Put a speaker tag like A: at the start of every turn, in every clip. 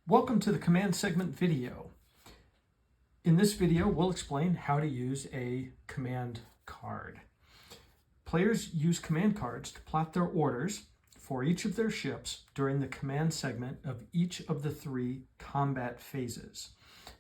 A: Welcome to the command segment video. In this video, we'll explain how to use a command card. Players use command cards to plot their orders for each of their ships during the command segment of each of the 3 combat phases.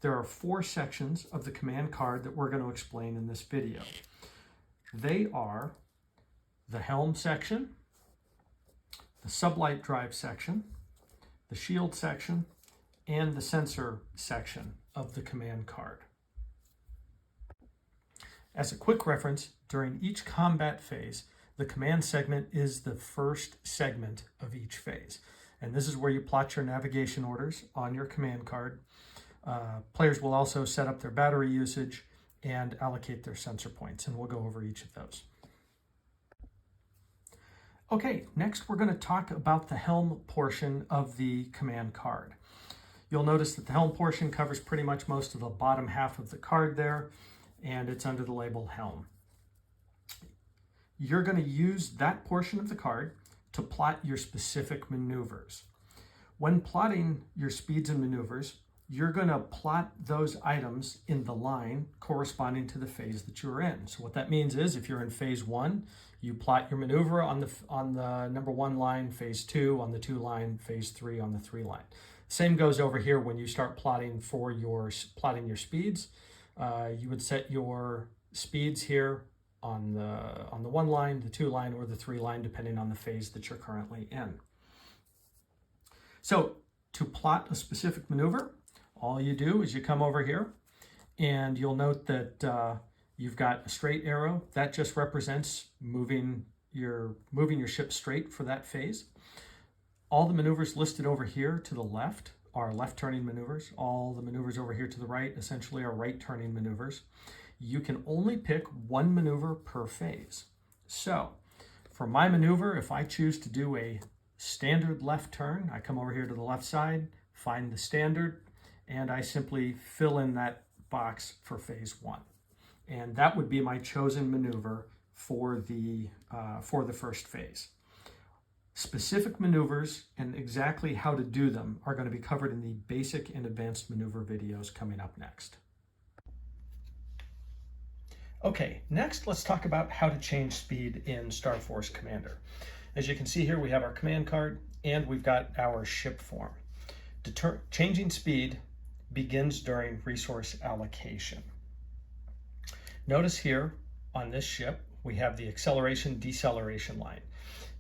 A: There are 4 sections of the command card that we're going to explain in this video. They are the helm section, the sublight drive section, the shield section, and the sensor section of the command card. As a quick reference, during each combat phase, the command segment is the first segment of each phase. And this is where you plot your navigation orders on your command card. Players will also set up their battery usage and allocate their sensor points, and we'll go over each of those. Okay, next we're going to talk about the helm portion of the command card. You'll notice that the helm portion covers pretty much most of the bottom half of the card there, and it's under the label helm. You're going to use that portion of the card to plot your specific maneuvers. When plotting your speeds and maneuvers, you're going to plot those items in the line corresponding to the phase that you're in. So what that means is if you're in phase 1, you plot your maneuver on the number 1 line, phase 2 on the 2 line, phase 3 on the 3 line. Same goes over here when you start plotting your speeds. You would set your speeds here on the 1 line, the 2 line, or the 3 line, depending on the phase that you're currently in. So to plot a specific maneuver, all you do is you come over here, and you'll note that you've got a straight arrow. That just represents moving your ship straight for that phase. All the maneuvers listed over here to the left are left-turning maneuvers. All the maneuvers over here to the right essentially are right-turning maneuvers. You can only pick 1 maneuver per phase. So for my maneuver, if I choose to do a standard left turn, I come over here to the left side, find the standard, and I simply fill in that box for phase 1. And that would be my chosen maneuver for the first phase. Specific maneuvers and exactly how to do them are going to be covered in the basic and advanced maneuver videos coming up next. Okay, next let's talk about how to change speed in StarForce Commander. As you can see here, we have our command card and we've got our ship form. Changing speed begins during resource allocation. Notice here on this ship, we have the acceleration-deceleration line.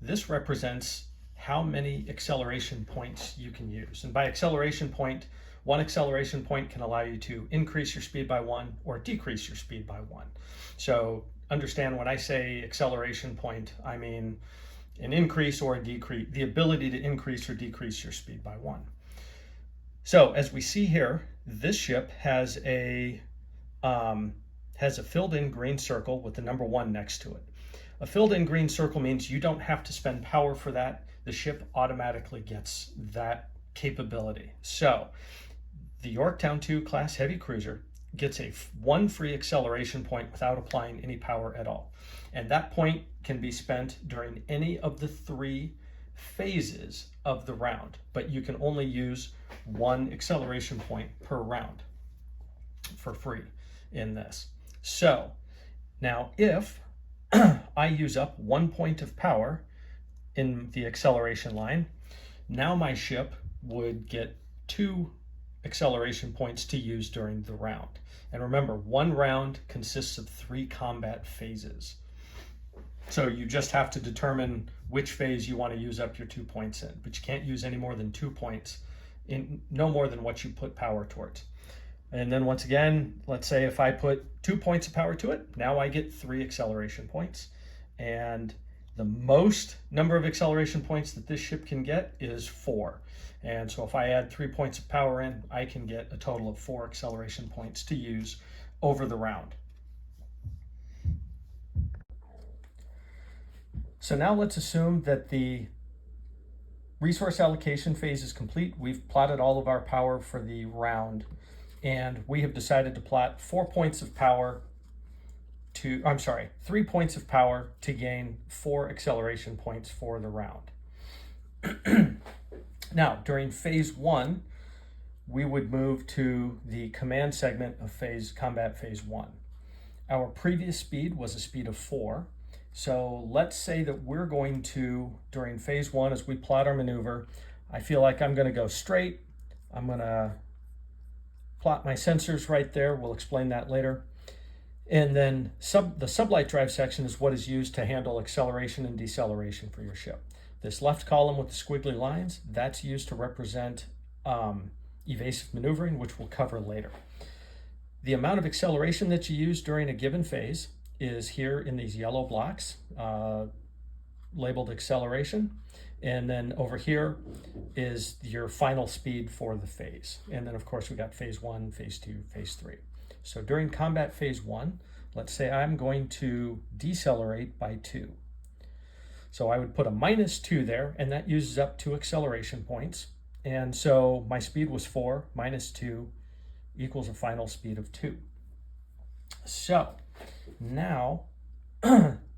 A: This represents how many acceleration points you can use. And by acceleration point, 1 acceleration point can allow you to increase your speed by 1 or decrease your speed by 1. So understand when I say acceleration point, I mean an increase or a decrease, the ability to increase or decrease your speed by 1. So as we see here, this ship has a filled-in green circle with the number 1 next to it. A filled-in green circle means you don't have to spend power for that. The ship automatically gets that capability. So the Yorktown 2 class heavy cruiser gets 1 free acceleration point without applying any power at all. And that point can be spent during any of the 3 phases of the round, but you can only use 1 acceleration point per round for free in this. So now if I use up 1 point of power in the acceleration line, now my ship would get 2 acceleration points to use during the round. And remember, 1 round consists of 3 combat phases. So you just have to determine which phase you want to use up your 2 points in, but you can't use any more than 2 points, no more than what you put power towards. And then once again, let's say if I put 2 points of power to it, now I get 3 acceleration points. And the most number of acceleration points that this ship can get is 4. And so if I add 3 points of power in, I can get a total of 4 acceleration points to use over the round. So now let's assume that the resource allocation phase is complete. We've plotted all of our power for the round, and we have decided to plot 3 points of power to gain 4 acceleration points for the round. Now, during phase 1, we would move to the command segment of combat phase 1. Our previous speed was a speed of 4. So let's say that we're going to, during phase 1, as we plot our maneuver, I feel like I'm going to go straight. I'm going to plot my sensors right there. We'll explain that later. And then the sublight drive section is what is used to handle acceleration and deceleration for your ship. This left column with the squiggly lines, that's used to represent evasive maneuvering, which we'll cover later. The amount of acceleration that you use during a given phase is here in these yellow blocks labeled acceleration. And then over here is your final speed for the phase. And then of course we got phase 1, phase 2, phase 3. So during combat phase 1, let's say I'm going to decelerate by 2. So I would put a -2 there, and that uses up 2 acceleration points. And so my speed was 4 minus 2 equals a final speed of 2. So now,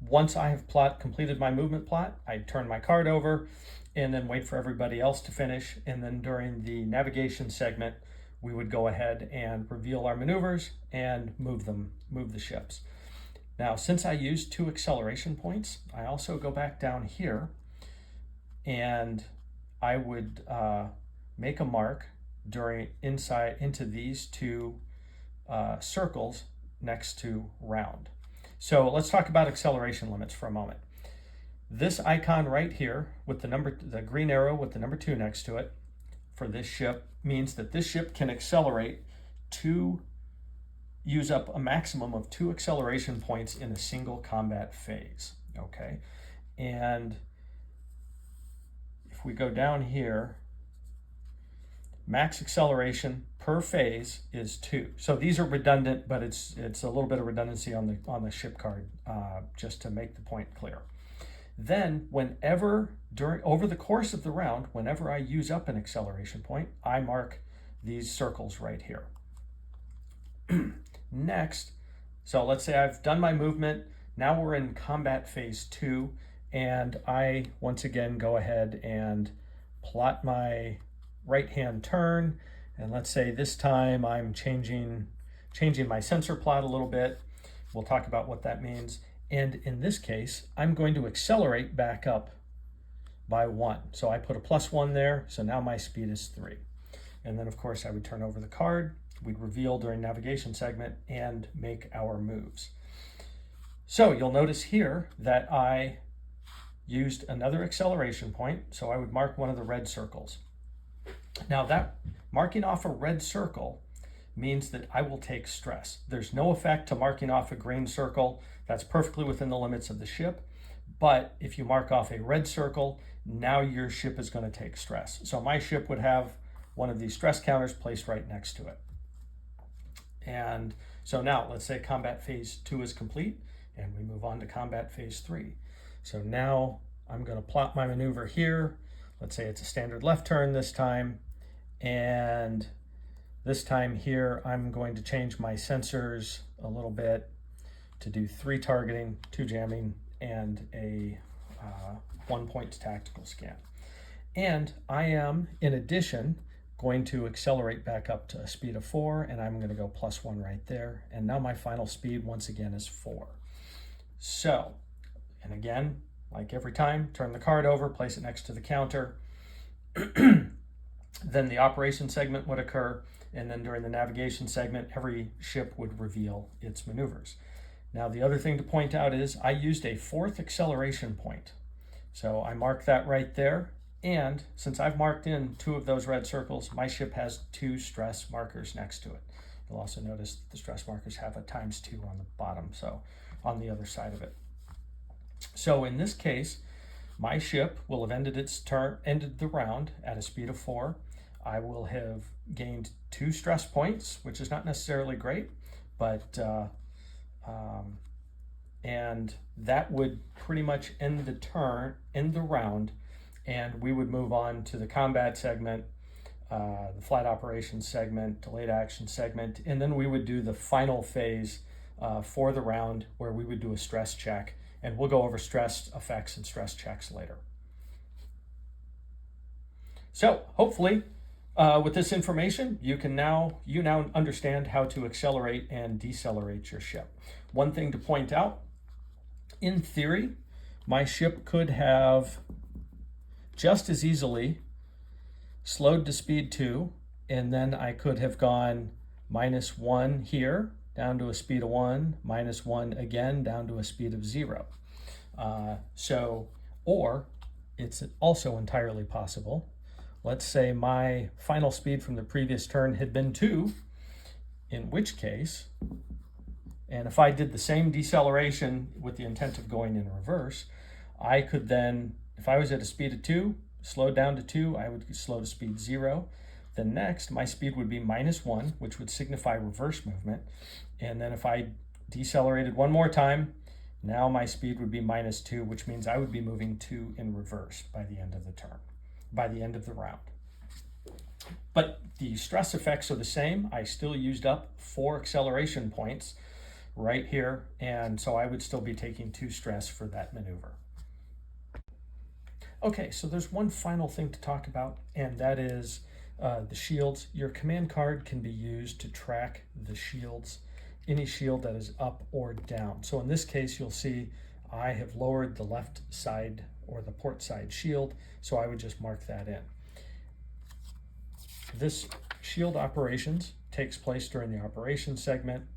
A: once I have completed my movement plot, I turn my card over and then wait for everybody else to finish. And then during the navigation segment, we would go ahead and reveal our maneuvers and move the ships. Now, since I used 2 acceleration points, I also go back down here and I would make a mark into these 2 circles next to round. So let's talk about acceleration limits for a moment. This icon right here with the green arrow with the number 2 next to it for this ship means that this ship can accelerate use up a maximum of 2 acceleration points in a single combat phase. Okay, and if we go down here, max acceleration per phase is 2. So these are redundant, but it's a little bit of redundancy on the ship card, just to make the point clear. Then over the course of the round, whenever I use up an acceleration point, I mark these circles right here. Next, so let's say I've done my movement. Now we're in combat phase 2, and I once again go ahead and plot my right-hand turn. And let's say this time I'm changing my sensor plot a little bit. We'll talk about what that means. And in this case, I'm going to accelerate back up by 1. So I put a +1 there, so now my speed is 3. And then of course I would turn over the card, we'd reveal during navigation segment and make our moves. So you'll notice here that I used another acceleration point, so I would mark one of the red circles. Now that marking off a red circle means that I will take stress. There's no effect to marking off a green circle. That's perfectly within the limits of the ship. But if you mark off a red circle, now your ship is going to take stress. So my ship would have one of these stress counters placed right next to it. And so now let's say combat phase 2 is complete and we move on to combat phase 3. So now I'm going to plot my maneuver here. Let's say it's a standard left turn this time. And this time here, I'm going to change my sensors a little bit to do 3 targeting, 2 jamming, and a 1 point tactical scan. And I am, in addition, going to accelerate back up to a speed of 4, and I'm going to go +1 right there. And now my final speed, once again, is 4. So, and again, like every time, turn the card over, place it next to the counter. Then the operation segment would occur, and then during the navigation segment, every ship would reveal its maneuvers. Now, the other thing to point out is I used a 4th acceleration point. So I mark that right there. And since I've marked in 2 of those red circles, my ship has 2 stress markers next to it. You'll also notice the stress markers have a ×2 on the bottom, so on the other side of it. So in this case, my ship will have ended the round at a speed of 4. I will have gained 2 stress points, which is not necessarily great, but and that would pretty much end the round, and we would move on to the combat segment, the flight operations segment, delayed action segment, and then we would do the final phase for the round where we would do a stress check, and we'll go over stress effects and stress checks later. So hopefully With this information, you now understand how to accelerate and decelerate your ship. One thing to point out, in theory, my ship could have just as easily slowed to speed 2, and then I could have gone -1 here, down to a speed of 1, -1 again, down to a speed of 0. Or it's also entirely possible, let's say my final speed from the previous turn had been 2, in which case, and if I did the same deceleration with the intent of going in reverse, I could then, if I was at a speed of 2, slow down to 2, I would slow to speed 0. Then next, my speed would be -1, which would signify reverse movement. And then if I decelerated one more time, now my speed would be -2, which means I would be moving 2 in reverse by the end of the turn, by the end of the round. But the stress effects are the same. I still used up 4 acceleration points right here, and so I would still be taking 2 stress for that maneuver. Okay, so there's one final thing to talk about, and that is the shields. Your command card can be used to track the shields, any shield that is up or down. So in this case, you'll see I have lowered the left side or the port side shield, so I would just mark that in. This shield operations takes place during the operations segment,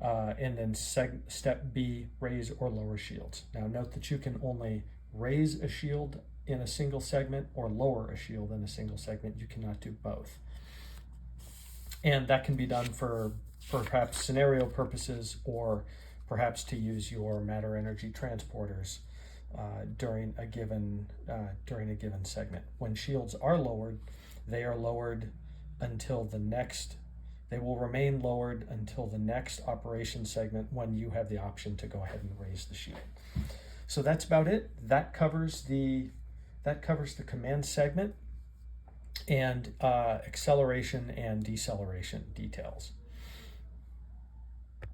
A: and then step B, raise or lower shields. Now note that you can only raise a shield in a single segment or lower a shield in a single segment. You cannot do both. And that can be done for perhaps scenario purposes, or perhaps to use your matter energy transporters during a given segment. When shields are lowered, they are lowered until the next, they will remain lowered until the next operation segment, when you have the option to go ahead and raise the shield. So that's about it. That covers the command segment and acceleration and deceleration details.